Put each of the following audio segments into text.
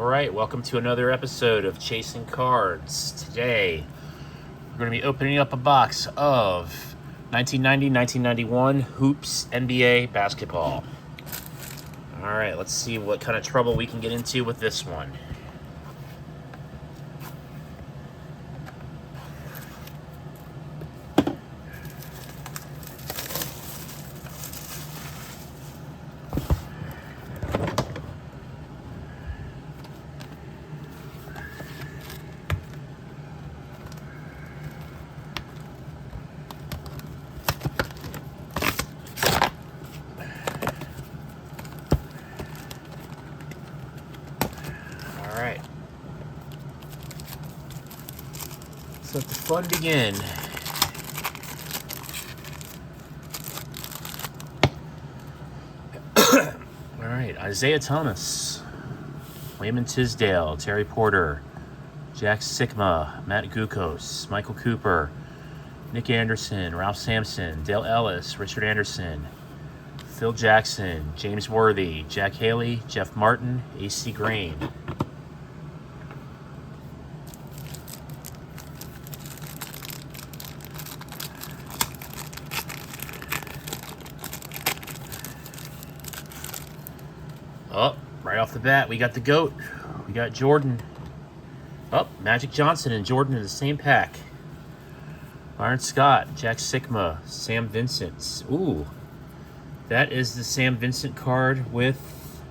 Alright, welcome to another episode of Chasing Cards. Today, we're going to be opening up a box of 1990-1991 Hoops NBA basketball. Alright, let's see what kind of trouble we can get into with this one. Alright. Let's let the fun begin. Alright, Isaiah Thomas, Wayman Tisdale, Terry Porter, Jack Sikma, Matt Gukos, Michael Cooper, Nick Anderson, Ralph Sampson, Dale Ellis, Richard Anderson, Phil Jackson, James Worthy, Jack Haley, Jeff Martin, AC Green. Oh, right off the bat, we got the GOAT. We got Jordan. Oh, Magic Johnson and Jordan in the same pack. Byron Scott, Jack Sikma, Sam Vincent. Ooh, that is the Sam Vincent card with,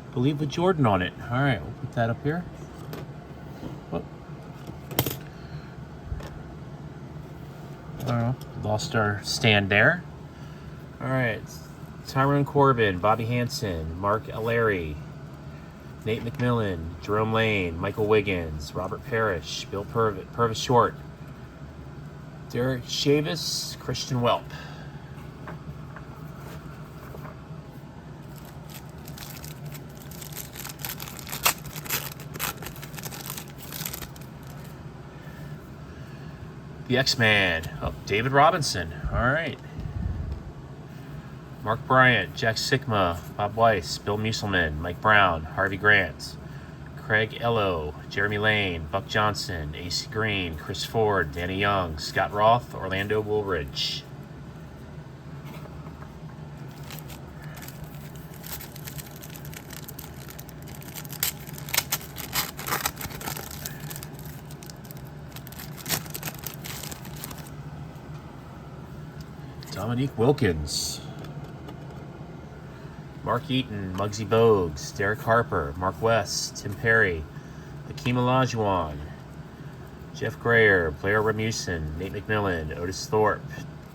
I believe, with Jordan on it. All right, we'll put that up here. Oh. Lost our stand there. All right, Tyrone Corbin, Bobby Hansen, Mark Alarie, Nate McMillan, Jerome Lane, Michael Wiggins, Robert Parrish, Bill Purvis Short, Derek Chavis, Christian Welp. The X-Man, oh, David Robinson, all right. Mark Bryant, Jack Sikma, Bob Weiss, Bill Musselman, Mike Brown, Harvey Grant, Craig Ello, Jeremy Lane, Buck Johnson, AC Green, Chris Ford, Danny Young, Scott Roth, Orlando Woolridge. Dominique Wilkins, Mark Eaton, Muggsy Bogues, Derek Harper, Mark West, Tim Perry, Hakeem Olajuwon, Jeff Grayer, Blair Ramusin, Nate McMillan, Otis Thorpe,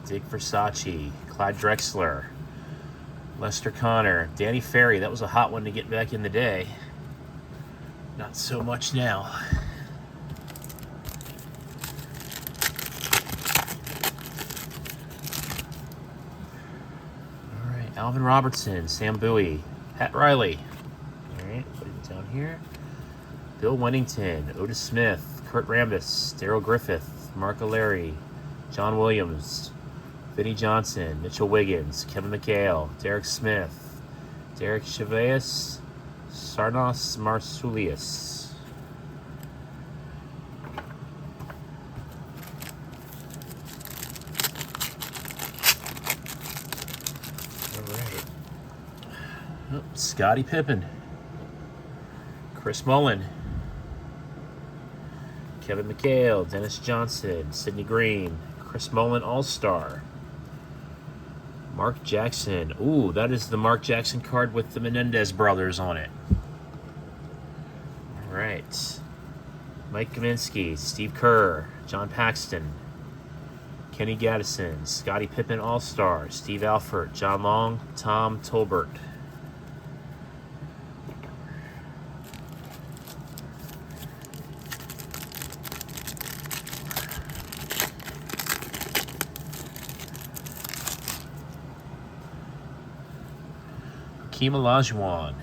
Dick Versace, Clyde Drexler, Lester Connor, Danny Ferry. That was a hot one to get back in the day. Not so much now. Alvin Robertson, Sam Bowie, Pat Riley. All right, put it down here. Bill Wennington, Otis Smith, Kurt Rambis, Daryl Griffith, Mark Alarie, John Williams, Vinnie Johnson, Mitchell Wiggins, Kevin McHale, Derek Smith, Derek Chavias, Sarnos Marsoulias. Oh, Scottie Pippen, Chris Mullin, Kevin McHale, Dennis Johnson, Sidney Green, Chris Mullin All-Star, Mark Jackson. Ooh, that is the Mark Jackson card with the Menendez brothers on it. All right. Mike Kaminsky, Steve Kerr, John Paxton, Kenny Gaddison, Scottie Pippen All-Star, Steve Alford, John Long, Tom Tolbert. Hakeem Olajuwon,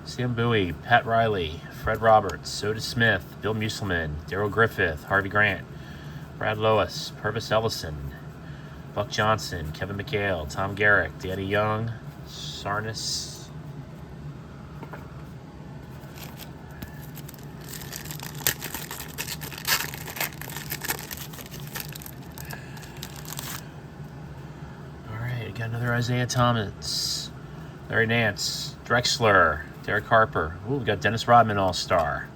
Sam Bowie, Pat Riley, Fred Roberts, Otis Smith, Bill Musselman, Daryl Griffith, Harvey Grant, Brad Lois, Purvis Ellison, Buck Johnson, Kevin McHale, Tom Garrick, Danny Young, Sarnis. Alright, got another Isaiah Thomas. Larry Nance. Drexler. Derek Harper. Ooh, we got Dennis Rodman All-Star.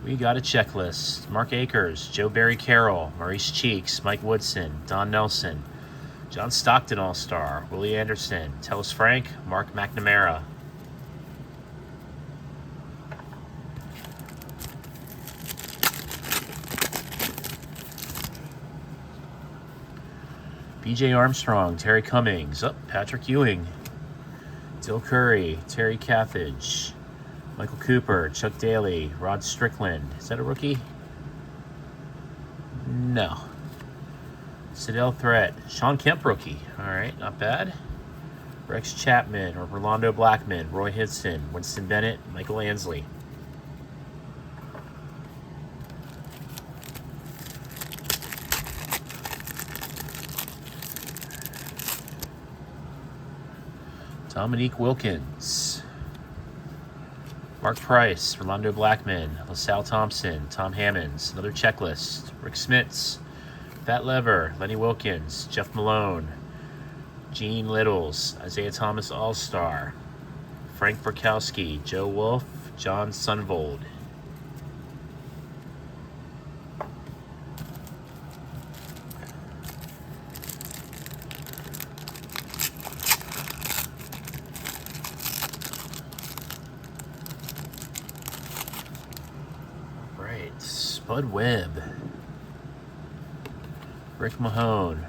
We got a checklist. Mark Akers, Joe Barry Carroll, Maurice Cheeks, Mike Woodson, Don Nelson, John Stockton All-Star, Willie Anderson, Tellis Frank, Mark McNamara. B.J. Armstrong, Terry Cummings, Patrick Ewing, Dill Curry, Terry Cathage, Michael Cooper, Chuck Daly, Rod Strickland. Is that a rookie? No. Sidell Threat, Sean Kemp rookie. All right, not bad. Rex Chapman or Rolando Blackman, Roy Hinson, Winston Bennett, Michael Ansley. Dominique Wilkins. Mark Price, Rolando Blackman, LaSalle Thompson, Tom Hammonds, another checklist. Rick Smits, Fat Lever, Lenny Wilkins, Jeff Malone, Gene Littles, Isaiah Thomas All-Star, Frank Burkowski, Joe Wolf, John Sunvold. Spud Webb, Rick Mahone,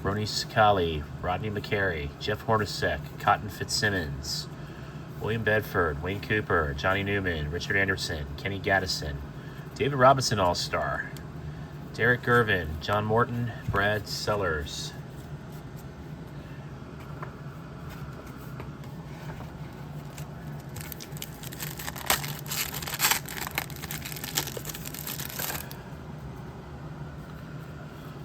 Ronnie Sakali, Rodney McCary, Jeff Hornacek, Cotton Fitzsimmons, William Bedford, Wayne Cooper, Johnny Newman, Richard Anderson, Kenny Gaddison, David Robinson All-Star, Derek Gervin, John Morton, Brad Sellers.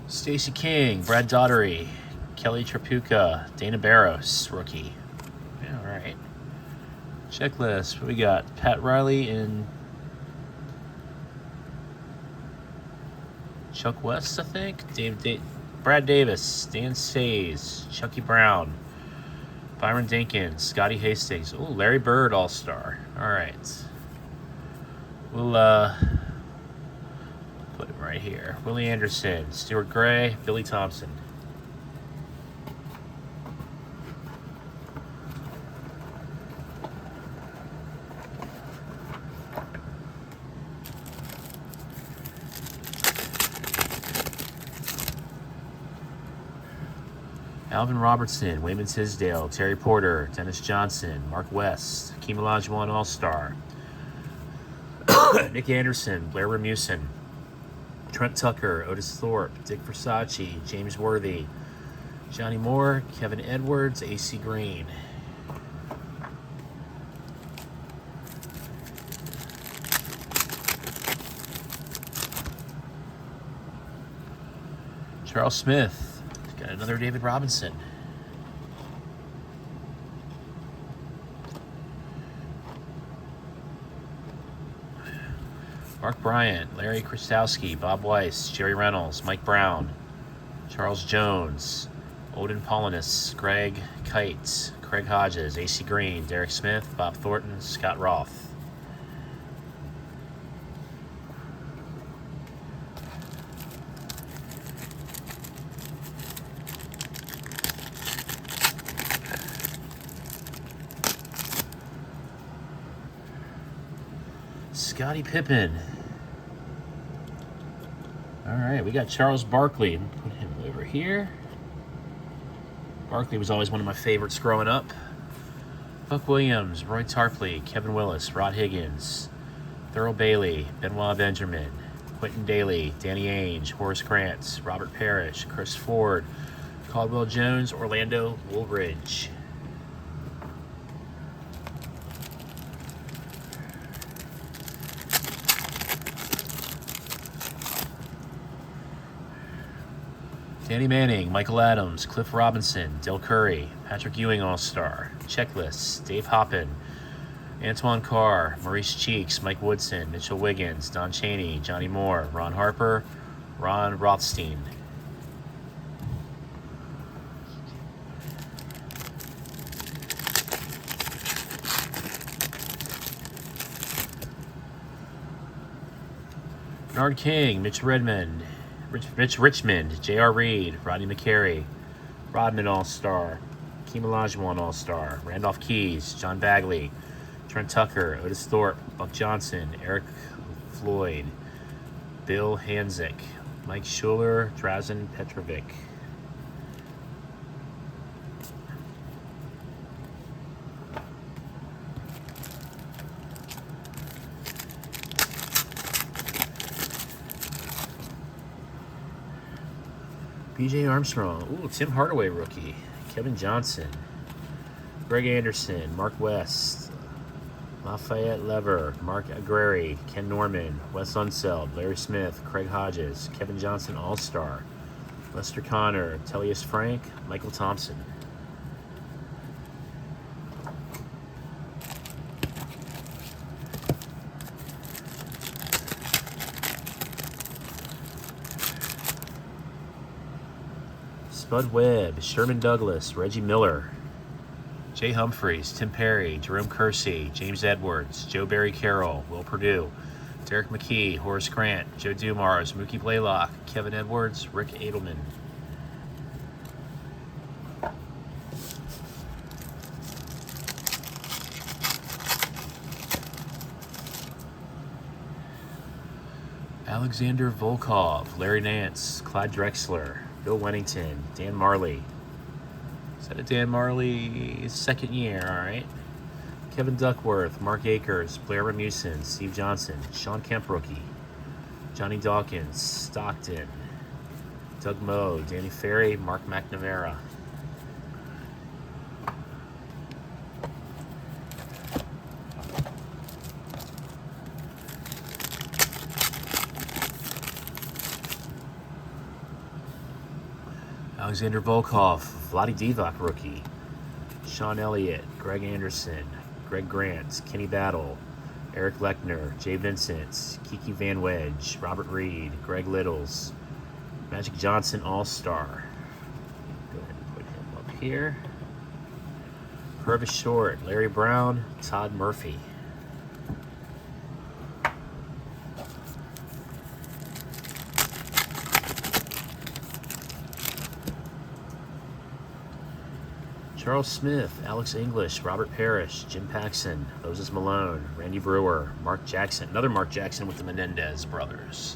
Stacey King, Brad Daughtery, Kelly Trapuka, Dana Barros, rookie. Yeah, all right. Checklist. What we got? Pat Riley and Chuck West, I think. Brad Davis, Dan Says, Chucky Brown, Byron Dinkins, Scotty Hastings. Oh, Larry Bird All-Star. All right. We'll put him right here. Willie Anderson, Stuart Gray, Billy Thompson. Alvin Robertson, Wayman Tisdale, Terry Porter, Dennis Johnson, Mark West, Hakeem Olajuwon All-Star, Nick Anderson, Blair Remusin, Trent Tucker, Otis Thorpe, Dick Versace, James Worthy, Johnny Moore, Kevin Edwards, AC Green. Charles Smith, got another David Robinson. Mark Bryant, Larry Krastowski, Bob Weiss, Jerry Reynolds, Mike Brown, Charles Jones, Odin Polinis, Greg Kite, Craig Hodges, AC Green, Derek Smith, Bob Thornton, Scott Roth. Scottie Pippen. All right, we got Charles Barkley. Put him over here. Barkley was always one of my favorites growing up. Buck Williams, Roy Tarpley, Kevin Willis, Rod Higgins, Thurl Bailey, Benoit Benjamin, Quentin Daly, Danny Ainge, Horace Krantz, Robert Parrish, Chris Ford, Caldwell Jones, Orlando Woolridge. Danny Manning, Michael Adams, Cliff Robinson, Del Curry, Patrick Ewing All-Star, Checklist, Dave Hoppin, Antoine Carr, Maurice Cheeks, Mike Woodson, Mitchell Wiggins, Don Chaney, Johnny Moore, Ron Harper, Ron Rothstein. Bernard King, Mitch Redmond, Rich Richmond, J.R. Reed, Rodney McCary, Rodman All-Star, Keem Olajuwon All-Star, Randolph Keys, John Bagley, Trent Tucker, Otis Thorpe, Buck Johnson, Eric Floyd, Bill Hanzik, Mike Schuler, Drazen Petrovic. BJ Armstrong. Ooh, Tim Hardaway rookie. Kevin Johnson. Greg Anderson. Mark West. Lafayette Lever. Mark Aguirre. Ken Norman. Wes Unseld. Larry Smith. Craig Hodges. Kevin Johnson All-Star. Lester Connor. Tellius Frank. Michael Thompson. Spud Webb, Sherman Douglas, Reggie Miller, Jay Humphreys, Tim Perry, Jerome Kersey, James Edwards, Joe Barry Carroll, Will Purdue, Derek McKee, Horace Grant, Joe Dumars, Mookie Blaylock, Kevin Edwards, Rick Edelman. Alexander Volkov, Larry Nance, Clyde Drexler, Bill Wennington, Dan Marley. Is that a Dan Marley second year? All right. Kevin Duckworth, Mark Akers, Blair Remuson, Steve Johnson, Sean Kemp rookie, Johnny Dawkins, Stockton, Doug Moe, Danny Ferry, Mark McNamara. Alexander Volkov, Vlade Divac rookie, Sean Elliott, Greg Anderson, Greg Grant, Kenny Battle, Eric Lechner, Jay Vincent, Kiki Van Wedge, Robert Reed, Greg Littles, Magic Johnson All-Star. Go ahead and put him up here. Purvis Short, Larry Brown, Todd Murphy. Charles Smith, Alex English, Robert Parrish, Jim Paxson, Moses Malone, Randy Brewer, Mark Jackson, another Mark Jackson with the Menendez brothers.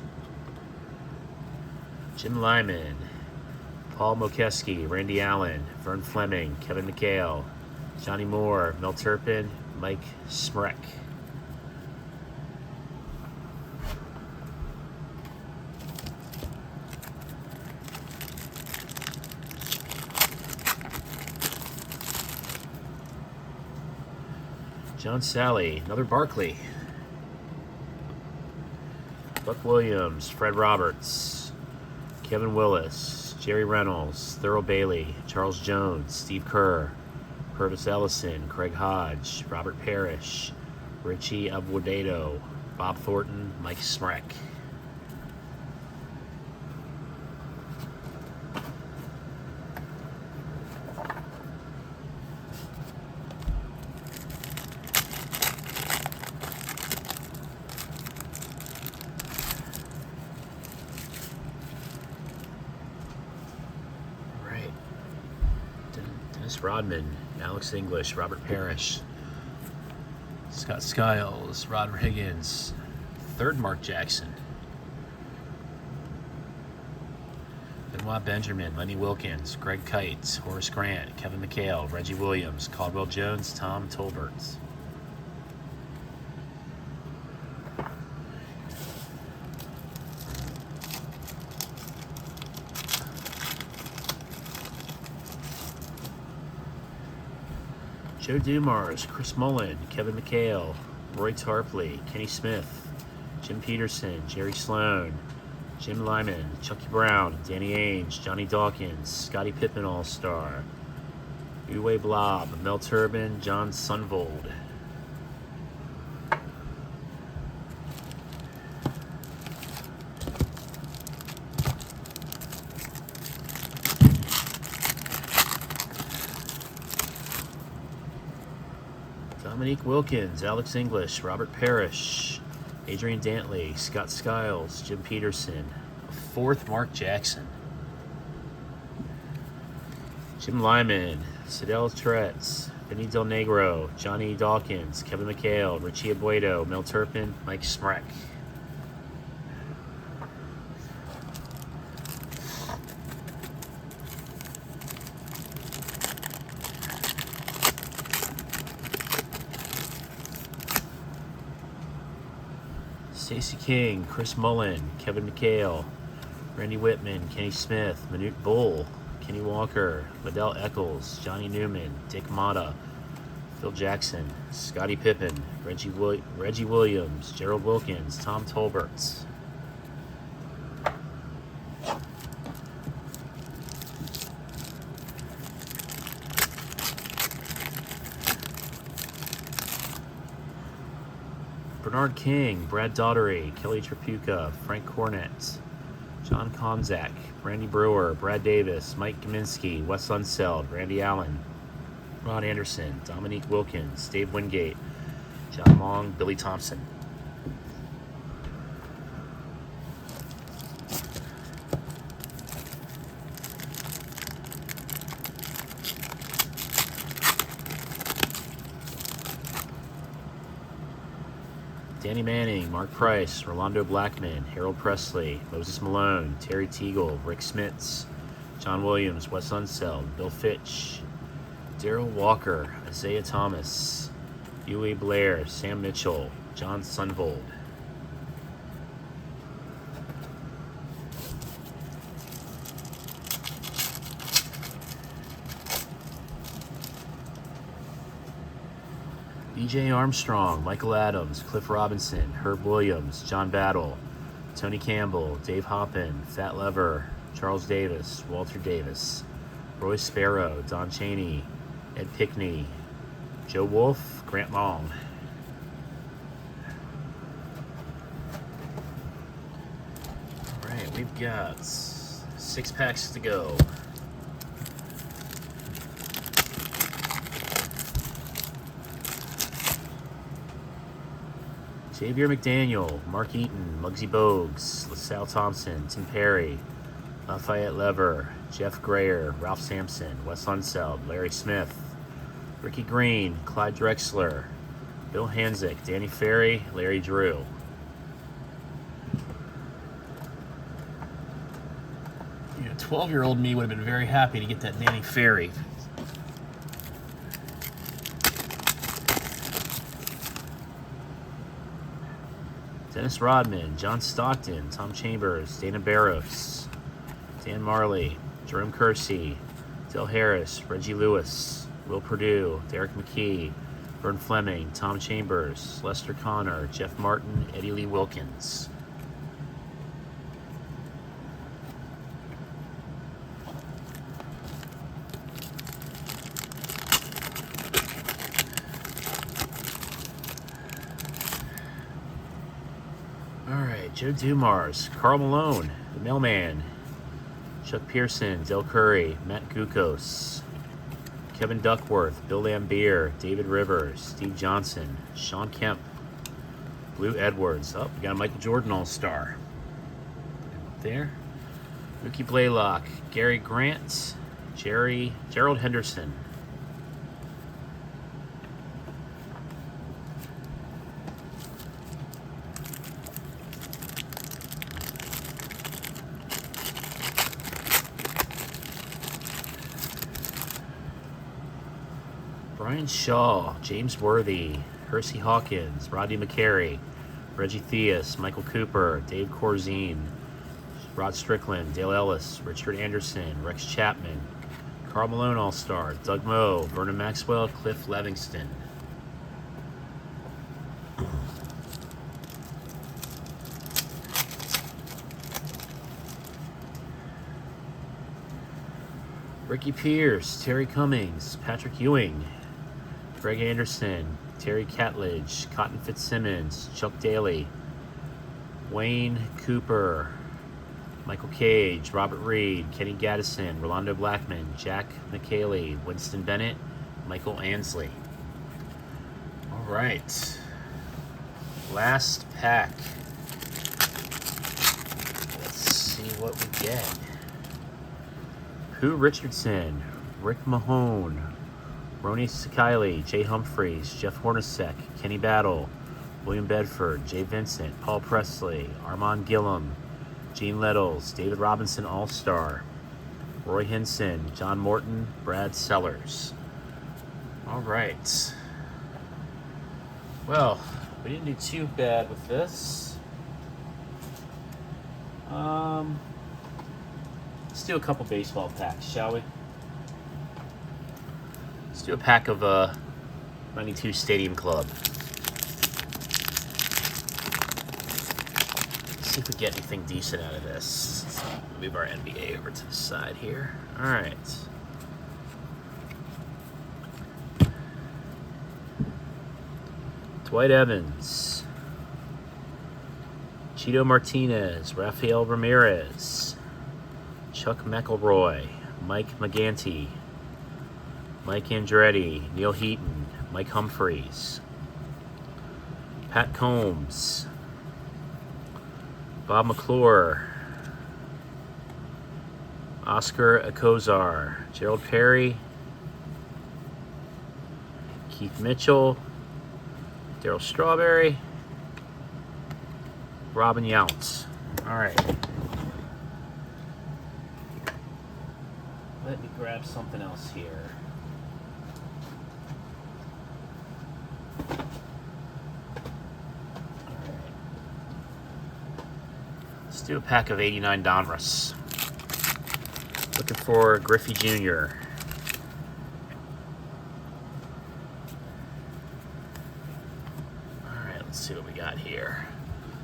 Jim Lyman, Paul Mokeski, Randy Allen, Vern Fleming, Kevin McHale, Johnny Moore, Mel Turpin, Mike Smrek. John Sally, another Barkley. Buck Williams, Fred Roberts, Kevin Willis, Jerry Reynolds, Thurl Bailey, Charles Jones, Steve Kerr, Curtis Ellison, Craig Hodge, Robert Parrish, Richie Abuedo, Bob Thornton, Mike Smrek. Rodman, Alex English, Robert Parrish, Scott Skiles, Rod Higgins, third Mark Jackson, Benoit Benjamin, Lenny Wilkins, Greg Kites, Horace Grant, Kevin McHale, Reggie Williams, Caldwell Jones, Tom Tolbert. Joe Dumars, Chris Mullen, Kevin McHale, Roy Tarpley, Kenny Smith, Jim Peterson, Jerry Sloan, Jim Lyman, Chucky Brown, Danny Ainge, Johnny Dawkins, Scottie Pippen All-Star, Uwe Blob, Mel Turbin, John Sunvold. Dominique Wilkins, Alex English, Robert Parrish, Adrian Dantley, Scott Skiles, Jim Peterson. A fourth Mark Jackson. Jim Lyman, Sidel Tourette's, Vinny Del Negro, Johnny Dawkins, Kevin McHale, Richie Abuedo, Mel Turpin, Mike Smrek. Stacey King, Chris Mullen, Kevin McHale, Randy Whitman, Kenny Smith, Manute Bull, Kenny Walker, Liddell Eccles, Johnny Newman, Dick Motta, Phil Jackson, Scottie Pippen, Reggie Williams, Gerald Wilkins, Tom Tolbert. Bernard King, Brad Daugherty, Kelly Tripucka, Frank Cornett, John Konzak, Randy Brewer, Brad Davis, Mike Kaminsky, Wes Unseld, Randy Allen, Ron Anderson, Dominique Wilkins, Dave Wingate, John Long, Billy Thompson. Danny Manning, Mark Price, Rolando Blackman, Harold Presley, Moses Malone, Terry Teagle, Rick Smits, John Williams, Wes Unseld, Bill Fitch, Darrell Walker, Isaiah Thomas, Huey Blair, Sam Mitchell, John Sunvold. B.J. Armstrong, Michael Adams, Cliff Robinson, Herb Williams, John Battle, Tony Campbell, Dave Hoppin, Fat Lever, Charles Davis, Walter Davis, Roy Sparrow, Don Chaney, Ed Pickney, Joe Wolf, Grant Long. All right, we've got 6 packs to go. Xavier McDaniel, Mark Eaton, Muggsy Bogues, LaSalle Thompson, Tim Perry, Lafayette Lever, Jeff Grayer, Ralph Sampson, Wes Unseld, Larry Smith, Ricky Green, Clyde Drexler, Bill Hanzik, Danny Ferry, Larry Drew. You know, 12-year-old me would have been very happy to get that Danny Ferry. Dennis Rodman, John Stockton, Tom Chambers, Dana Barros, Dan Marley, Jerome Kersey, Del Harris, Reggie Lewis, Will Perdue, Derek McKee, Vern Fleming, Tom Chambers, Lester Connor, Jeff Martin, Eddie Lee Wilkins. Joe Dumars, Carl Malone, The Mailman, Chuck Pearson, Del Curry, Matt Gukos, Kevin Duckworth, Bill Lambier, David Rivers, Steve Johnson, Sean Kemp, Blue Edwards. Oh, we got a Michael Jordan All-Star. There. Ricky Blaylock, Gary Grant, Gerald Henderson. Brian Shaw, James Worthy, Hersey Hawkins, Rodney McCary, Reggie Theus, Michael Cooper, Dave Corzine, Rod Strickland, Dale Ellis, Richard Anderson, Rex Chapman, Carl Malone All-Star, Doug Moe, Vernon Maxwell, Cliff Levingston. Ricky Pierce, Terry Cummings, Patrick Ewing, Greg Anderson, Terry Catledge, Cotton Fitzsimmons, Chuck Daly, Wayne Cooper, Michael Cage, Robert Reed, Kenny Gaddison, Rolando Blackman, Jack McKaylee, Winston Bennett, Michael Ansley. All right. Last pack. Let's see what we get. Pooh Richardson, Rick Mahone, Ronnie Sakili, Jay Humphreys, Jeff Hornacek, Kenny Battle, William Bedford, Jay Vincent, Paul Presley, Armand Gillum, Gene Littles, David Robinson All-Star, Roy Hinson, John Morton, Brad Sellers. All right. Well, we didn't do too bad with this. Let's do a couple baseball packs, shall we? Let's do a pack of 92 Stadium Club. Let's see if we get anything decent out of this. Let's move our NBA over to the side here. All right. Dwight Evans, Chito Martinez, Rafael Ramirez, Chuck McElroy, Mike McGanty, Mike Andretti, Neil Heaton, Mike Humphreys, Pat Combs, Bob McClure, Oscar Akozar, Gerald Perry, Keith Mitchell, Darryl Strawberry, Robin Yount. All right. Let me grab something else here. All right. Let's do a pack of 89 Donruss. Looking for Griffey Jr. Let's see what we got here.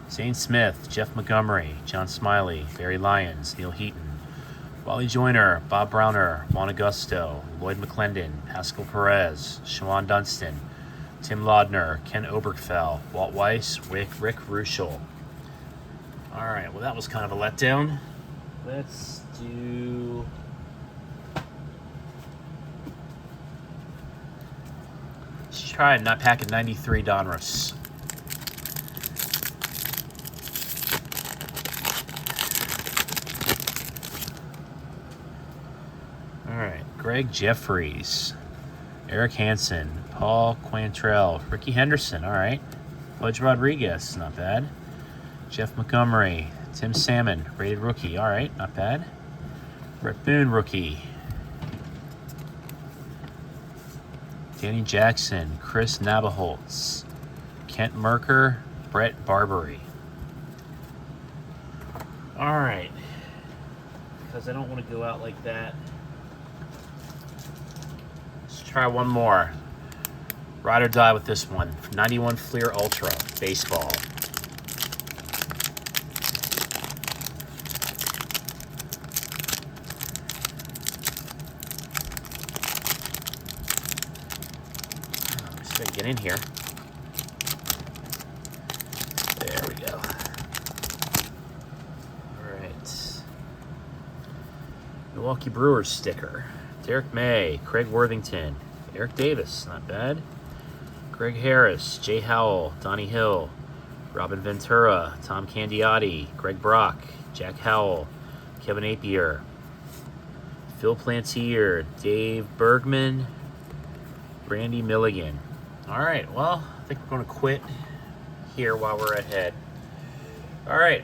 Zane Smith, Jeff Montgomery, John Smiley, Barry Lyons, Neil Heaton, Wally Joyner, Bob Browner, Juan Augusto, Lloyd McClendon, Pascal Perez, Shawan Dunston, Tim Laudner, Ken Obergfell, Walt Weiss, Rick Ruschel. All right, well that was kind of a letdown. Let's do... Let's try not packing 93 Donruss. All right, Greg Jeffries, Eric Hansen, Paul Quantrill, Ricky Henderson, all right. Pudge Rodriguez, not bad. Jeff Montgomery, Tim Salmon, rated rookie, all right, not bad. Brett Boone, rookie. Danny Jackson, Chris Nabaholtz, Kent Merker, Brett Barbary. All right, because I don't want to go out like that. Try one more. Ride or die with this one. 91 Fleer Ultra Baseball. Just gotta get in here. There we go. All right. Milwaukee Brewers sticker. Derek May, Craig Worthington, Eric Davis, not bad. Greg Harris, Jay Howell, Donnie Hill, Robin Ventura, Tom Candiotti, Greg Brock, Jack Howell, Kevin Apier, Phil Plantier, Dave Bergman, Randy Milligan. All right, well, I think we're going to quit here while we're ahead. All right,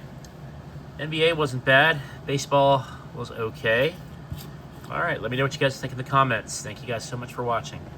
NBA wasn't bad. Baseball was okay. All right, let me know what you guys think in the comments. Thank you guys so much for watching.